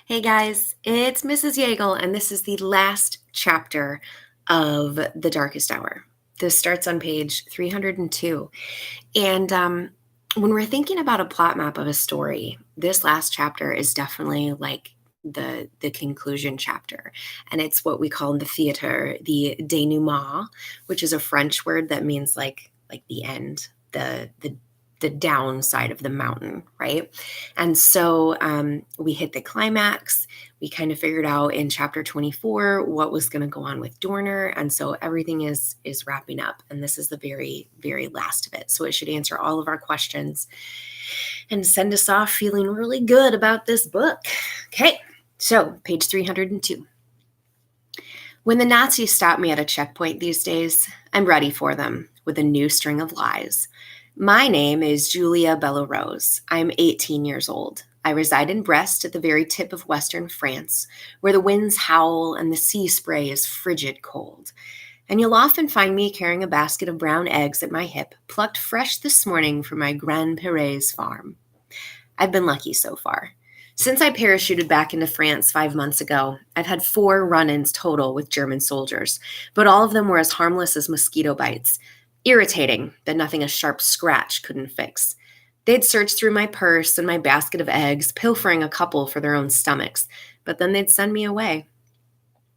Hey guys, it's Mrs. Yeagle, and this is the last chapter of The Darkest Hour. This starts on page 302. And when we're thinking about a plot map of a story, this last chapter is definitely like the conclusion chapter. And it's what we call in the theater the denouement, which is a French word that means like the end, the downside of the mountain, right? And so we hit the climax. We kind of figured out in chapter 24 what was going to go on with Dorner, and so everything is wrapping up. And this is the very, very last of it. So it should answer all of our questions and send us off feeling really good about this book. Okay, so page 302. When the Nazis stop me at a checkpoint these days, I'm ready for them with a new string of lies. My name is Julia Bellarose. I'm 18 years old. I reside in Brest at the very tip of western France, where the winds howl and the sea spray is frigid cold. And you'll often find me carrying a basket of brown eggs at my hip, plucked fresh this morning from my Grand Perez farm. I've been lucky so far. Since I parachuted back into France 5 months ago, I've had 4 run-ins total with German soldiers, but all of them were as harmless as mosquito bites. Irritating, but nothing a sharp scratch couldn't fix. They'd search through my purse and my basket of eggs, pilfering a couple for their own stomachs, but then they'd send me away.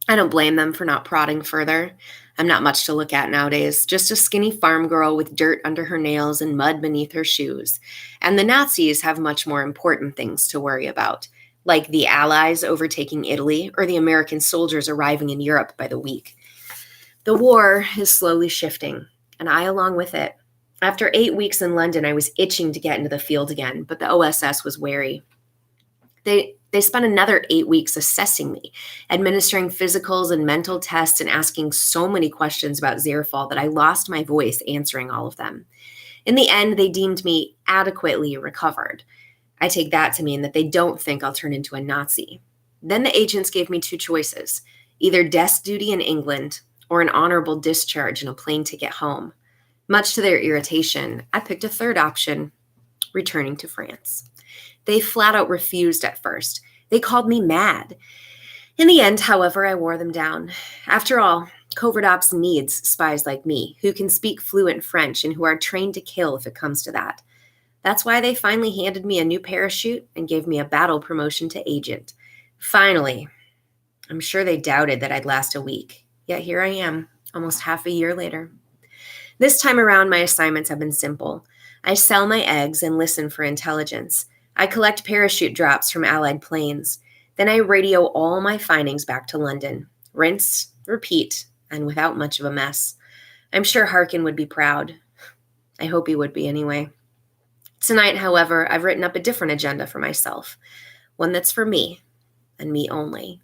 I don't blame them for not prodding further. I'm not much to look at nowadays, just a skinny farm girl with dirt under her nails and mud beneath her shoes. And the Nazis have much more important things to worry about, like the Allies overtaking Italy or the American soldiers arriving in Europe by the week. The war is slowly shifting, and I along with it. After 8 weeks in London, I was itching to get into the field again, but the OSS was wary. They spent another 8 weeks assessing me, administering physicals and mental tests and asking so many questions about Zerfall that I lost my voice answering all of them. In the end, they deemed me adequately recovered. I take that to mean that they don't think I'll turn into a Nazi. Then the agents gave me 2 choices, either desk duty in England or an honorable discharge and a plane ticket home. Much to their irritation, I picked a third option, returning to France. They flat out refused at first. They called me mad. In the end, however, I wore them down. After all, covert ops needs spies like me, who can speak fluent French and who are trained to kill if it comes to that. That's why they finally handed me a new parachute and gave me a battle promotion to agent. Finally, I'm sure they doubted that I'd last a week. Yet here I am, almost half a year later. This time around, my assignments have been simple. I sell my eggs and listen for intelligence. I collect parachute drops from Allied planes. Then I radio all my findings back to London. Rinse, repeat, and without much of a mess. I'm sure Harkin would be proud. I hope he would be anyway. Tonight, however, I've written up a different agenda for myself. One that's for me, and me only.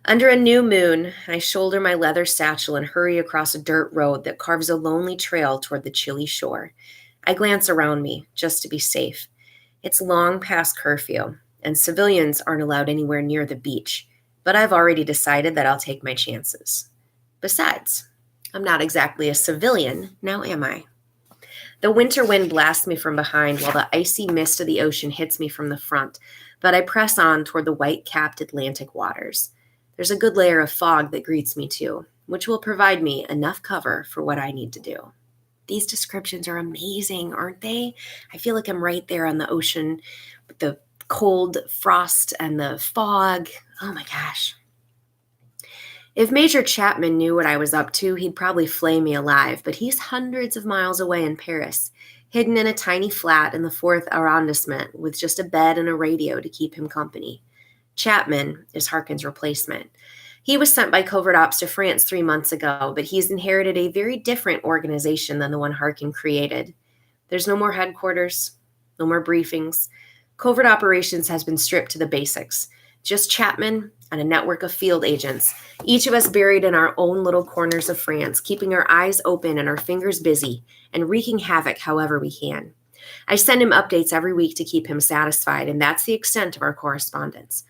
Under a new moon, I shoulder my leather satchel and hurry across a dirt road that carves a lonely trail toward the chilly shore. I glance around me, just to be safe. It's long past curfew, and civilians aren't allowed anywhere near the beach, but I've already decided that I'll take my chances. Besides, I'm not exactly a civilian, now am I? The winter wind blasts me from behind while the icy mist of the ocean hits me from the front, but I press on toward the white-capped Atlantic waters. There's a good layer of fog that greets me too, which will provide me enough cover for what I need to do. These descriptions are amazing, aren't they? I feel like I'm right there on the ocean with the cold frost and the fog. Oh my gosh. If Major Chapman knew what I was up to, he'd probably flay me alive, but he's hundreds of miles away in Paris, hidden in a tiny flat in the 4th arrondissement with just a bed and a radio to keep him company. Chapman is Harkin's replacement. He was sent by covert ops to France 3 months ago, but he's inherited a very different organization than the one Harkin created. There's no more headquarters, no more briefings. Covert operations has been stripped to the basics. Just Chapman and a network of field agents, each of us buried in our own little corners of France, keeping our eyes open and our fingers busy, and wreaking havoc however we can. I send him updates every week to keep him satisfied, and that's the extent of our correspondence.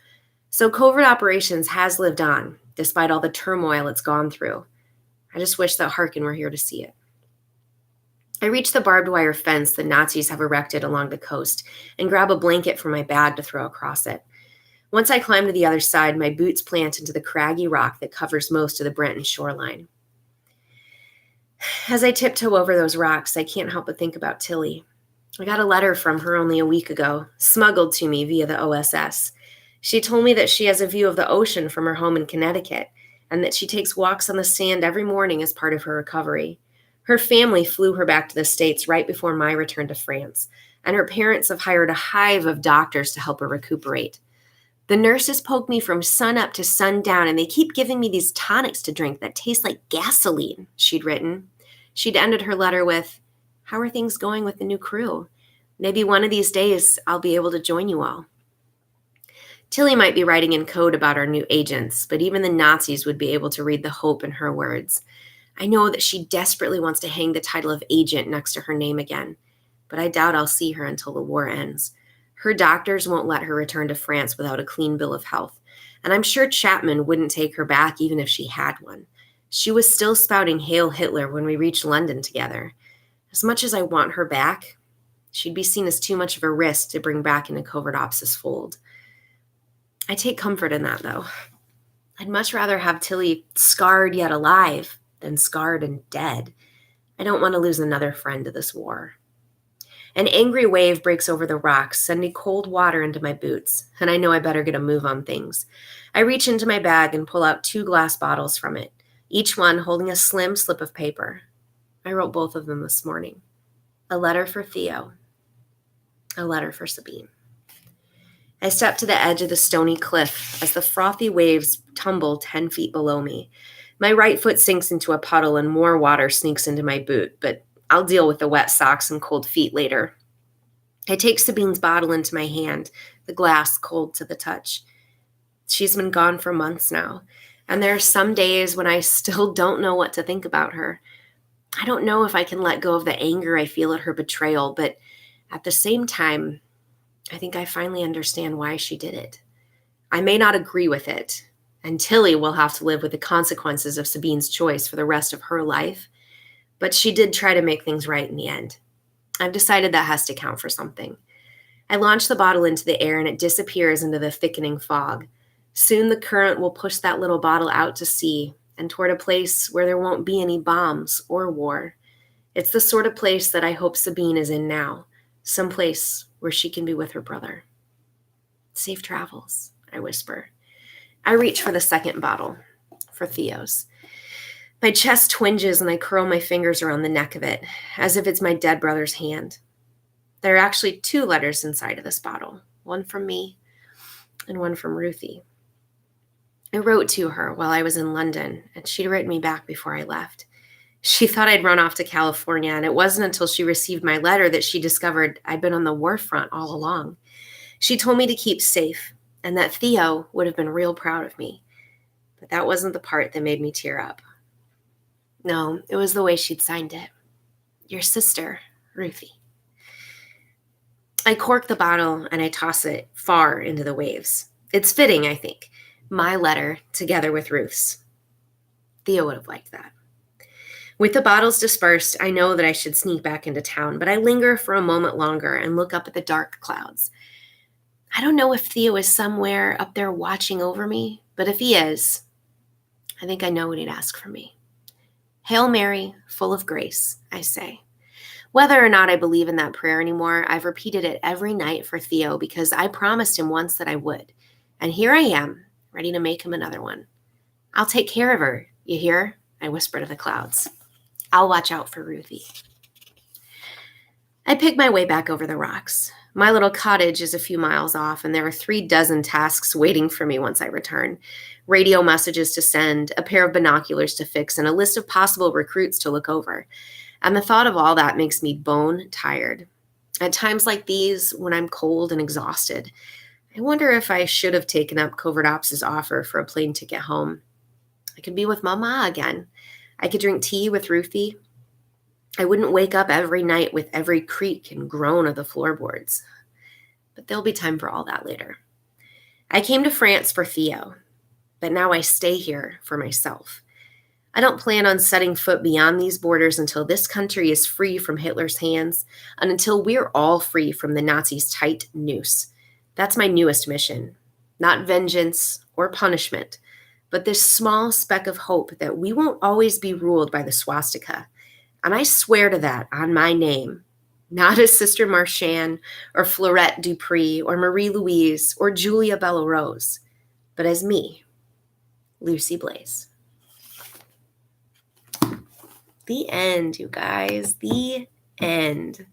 So covert operations has lived on, despite all the turmoil it's gone through. I just wish that Harkin were here to see it. I reach the barbed wire fence the Nazis have erected along the coast and grab a blanket from my bag to throw across it. Once I climb to the other side, my boots plant into the craggy rock that covers most of the Brenton shoreline. As I tiptoe over those rocks, I can't help but think about Tilly. I got a letter from her only a week ago, smuggled to me via the OSS. She told me that she has a view of the ocean from her home in Connecticut, and that she takes walks on the sand every morning as part of her recovery. Her family flew her back to the States right before my return to France, and her parents have hired a hive of doctors to help her recuperate. The nurses poke me from sun up to sundown, and they keep giving me these tonics to drink that taste like gasoline, she'd written. She'd ended her letter with, "How are things going with the new crew? Maybe one of these days I'll be able to join you all." Tilly might be writing in code about our new agents, but even the Nazis would be able to read the hope in her words. I know that she desperately wants to hang the title of agent next to her name again, but I doubt I'll see her until the war ends. Her doctors won't let her return to France without a clean bill of health, and I'm sure Chapman wouldn't take her back even if she had one. She was still spouting Hail Hitler when we reached London together. As much as I want her back, she'd be seen as too much of a risk to bring back into Covert Ops' fold. I take comfort in that, though. I'd much rather have Tilly scarred yet alive than scarred and dead. I don't want to lose another friend to this war. An angry wave breaks over the rocks, sending cold water into my boots, and I know I better get a move on things. I reach into my bag and pull out 2 glass bottles from it, each one holding a slim slip of paper. I wrote both of them this morning. A letter for Theo. A letter for Sabine. I step to the edge of the stony cliff as the frothy waves tumble 10 feet below me. My right foot sinks into a puddle and more water sneaks into my boot, but I'll deal with the wet socks and cold feet later. I take Sabine's bottle into my hand, the glass cold to the touch. She's been gone for months now, and there are some days when I still don't know what to think about her. I don't know if I can let go of the anger I feel at her betrayal, but at the same time, I think I finally understand why she did it. I may not agree with it, and Tilly will have to live with the consequences of Sabine's choice for the rest of her life, but she did try to make things right in the end. I've decided that has to count for something. I launch the bottle into the air and it disappears into the thickening fog. Soon the current will push that little bottle out to sea and toward a place where there won't be any bombs or war. It's the sort of place that I hope Sabine is in now, someplace where she can be with her brother. Safe travels, I whisper. I reach for the second bottle, for Theo's. My chest twinges and I curl my fingers around the neck of it, as if it's my dead brother's hand. There are actually 2 letters inside of this bottle, one from me and one from Ruthie. I wrote to her while I was in London, and she'd written me back before I left. She thought I'd run off to California, and it wasn't until she received my letter that she discovered I'd been on the war front all along. She told me to keep safe, and that Theo would have been real proud of me. But that wasn't the part that made me tear up. No, it was the way she'd signed it. Your sister, Ruthie. I cork the bottle and I toss it far into the waves. It's fitting, I think. My letter together with Ruth's. Theo would have liked that. With the bottles dispersed, I know that I should sneak back into town, but I linger for a moment longer and look up at the dark clouds. I don't know if Theo is somewhere up there watching over me, but if he is, I think I know what he'd ask for me. Hail Mary, full of grace, I say. Whether or not I believe in that prayer anymore, I've repeated it every night for Theo because I promised him once that I would. And here I am, ready to make him another one. I'll take care of her, you hear? I whisper to the clouds. I'll watch out for Ruthie. I pick my way back over the rocks. My little cottage is a few miles off, and there are 36 tasks waiting for me once I return. Radio messages to send, a pair of binoculars to fix, and a list of possible recruits to look over. And the thought of all that makes me bone tired. At times like these, when I'm cold and exhausted, I wonder if I should have taken up Covert Ops' offer for a plane ticket home. I could be with Mama again. I could drink tea with Ruthie. I wouldn't wake up every night with every creak and groan of the floorboards. But there'll be time for all that later. I came to France for Theo, but now I stay here for myself. I don't plan on setting foot beyond these borders until this country is free from Hitler's hands and until we're all free from the Nazis' tight noose. That's my newest mission. not vengeance or punishment, but this small speck of hope that we won't always be ruled by the swastika. And I swear to that on my name, not as Sister Marchand or Florette Dupree or Marie Louise or Julia Bella Rose, but as me, Lucy Blaze. The end, you guys. The end.